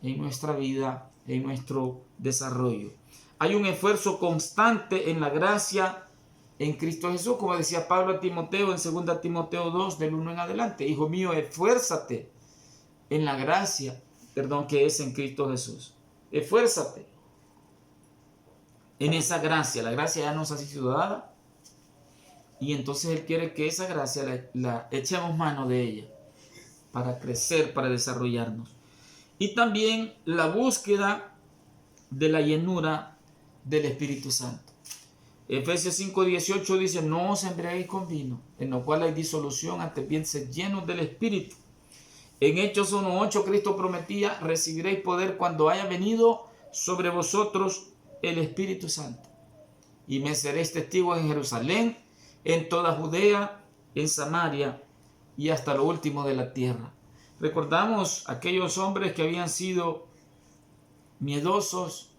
en nuestra vida, en nuestro desarrollo. Hay un esfuerzo constante en la gracia en Cristo Jesús, como decía Pablo a Timoteo en 2 Timoteo 2, del 1 en adelante: hijo mío, esfuérzate en la gracia, que es en Cristo Jesús. Esfuérzate en esa gracia. La gracia ya nos ha sido dada, y entonces Él quiere que esa gracia la echemos mano de ella para crecer, para desarrollarnos. Y también la búsqueda de la llenura del Espíritu Santo. Efesios 5:18 dice: no os embriaguéis con vino, en lo cual hay disolución, antes bien sed llenos del Espíritu. En Hechos 1:8 Cristo prometía: recibiréis poder cuando haya venido sobre vosotros el Espíritu Santo. Y me seréis testigos en Jerusalén, en toda Judea, en Samaria y hasta lo último de la tierra. Recordamos aquellos hombres que habían sido miedosos,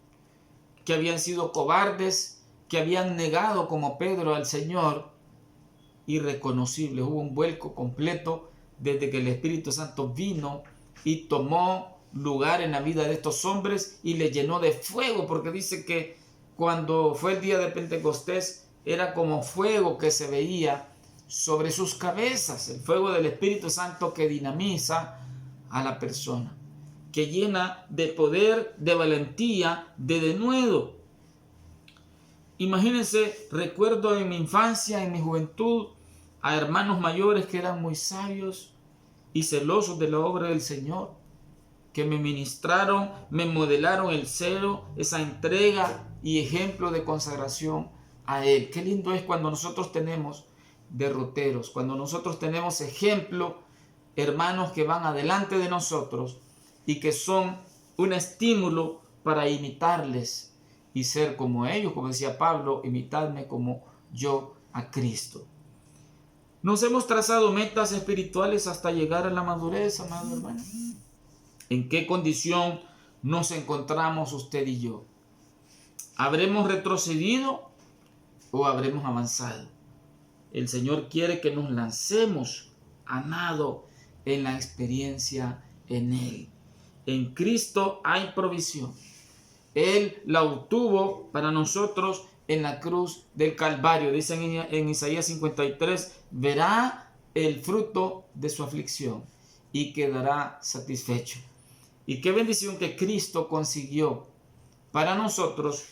que habían sido cobardes, que habían negado como Pedro al Señor. Irreconocible, hubo un vuelco completo desde que el Espíritu Santo vino y tomó lugar en la vida de estos hombres y les llenó de fuego, porque dice que cuando fue el día de Pentecostés era como fuego que se veía sobre sus cabezas, el fuego del Espíritu Santo que dinamiza a la persona, que llena de poder, de valentía, de denuedo. Imagínense, recuerdo en mi infancia, en mi juventud, a hermanos mayores que eran muy sabios y celosos de la obra del Señor, que me ministraron, me modelaron el celo, esa entrega y ejemplo de consagración a Él. Qué lindo es cuando nosotros tenemos derroteros, cuando nosotros tenemos ejemplo, hermanos que van adelante de nosotros y que son un estímulo para imitarles y ser como ellos, como decía Pablo: imitadme como yo a Cristo. Nos hemos trazado metas espirituales hasta llegar a la madurez, amado hermano. ¿En qué condición nos encontramos usted y yo? ¿Habremos retrocedido o habremos avanzado? El Señor quiere que nos lancemos a nado en la experiencia en Él. En Cristo hay provisión. Él la obtuvo para nosotros en la cruz del Calvario. Dicen en Isaías 53, verá el fruto de su aflicción y quedará satisfecho. Y qué bendición que Cristo consiguió para nosotros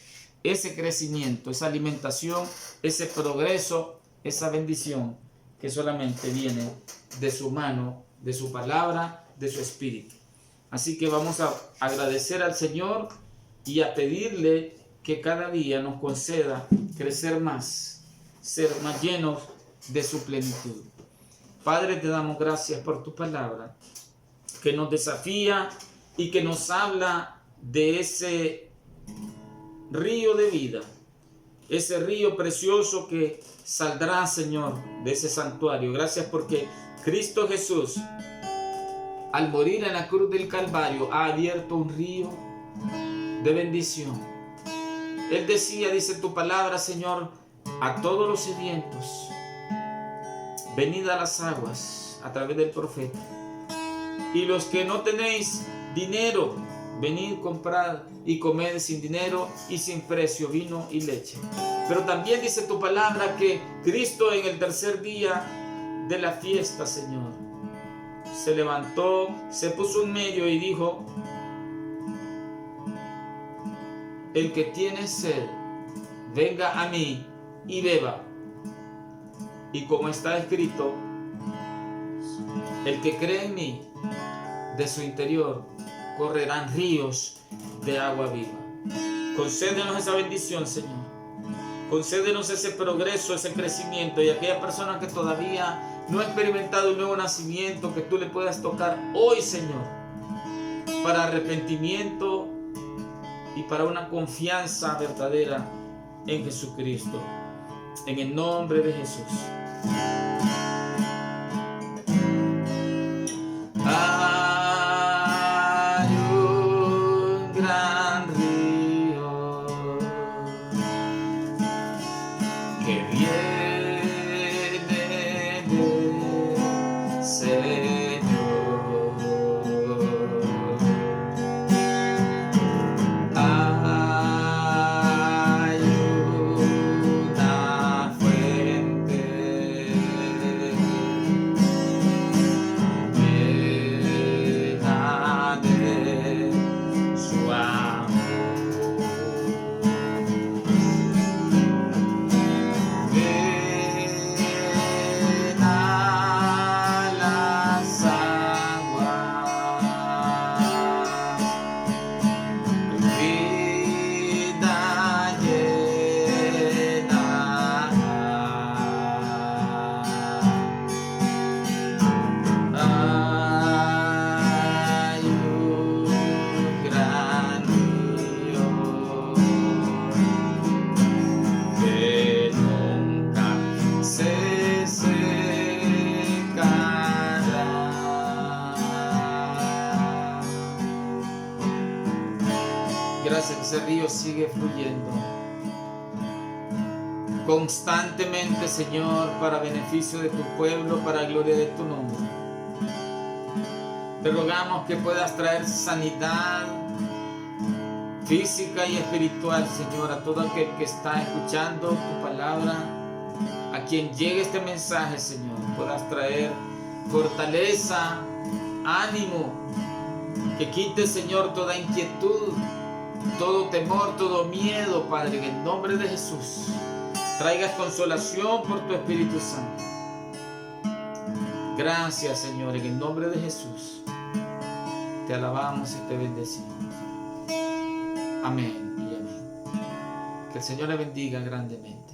ese crecimiento, esa alimentación, ese progreso, esa bendición que solamente viene de su mano, de su palabra, de su espíritu. Así que vamos a agradecer al Señor y a pedirle que cada día nos conceda crecer más, ser más llenos de su plenitud. Padre, te damos gracias por tu palabra, que nos desafía y que nos habla de ese río de vida, ese río precioso que saldrá, Señor, de ese santuario. Gracias porque Cristo Jesús, al morir en la cruz del Calvario, ha abierto un río de bendición. Él decía, dice tu palabra, Señor, a todos los sedientos, venid a las aguas a través del profeta. Y los que no tenéis dinero, venid, comprad y comed sin dinero y sin precio vino y leche. Pero también dice tu palabra que Cristo en el tercer día de la fiesta, Señor, se levantó, se puso en medio y dijo: el que tiene sed, venga a mí y beba. Y como está escrito, el que cree en mí, de su interior correrán ríos de agua viva. Concédenos esa bendición, Señor. Concédenos ese progreso, ese crecimiento, y aquella persona que todavía no ha experimentado un nuevo nacimiento, que tú le puedas tocar hoy, Señor, para arrepentimiento y para una confianza verdadera en Jesucristo. En el nombre de Jesús. Hay un gran río que viene del Señor. Hay una fuente Gracias que ese río sigue fluyendo constantemente, Señor, para beneficio de tu pueblo, para gloria de tu nombre. Te rogamos que puedas traer sanidad física y espiritual, Señor, a todo aquel que está escuchando tu palabra, a quien llegue este mensaje, Señor, puedas traer fortaleza, ánimo, que quite, Señor, toda inquietud, todo temor, todo miedo, Padre, en el nombre de Jesús. Traigas consolación por tu Espíritu Santo. Gracias, Señor, en el nombre de Jesús. Te alabamos y te bendecimos. Amén y amén. Que el Señor le bendiga grandemente.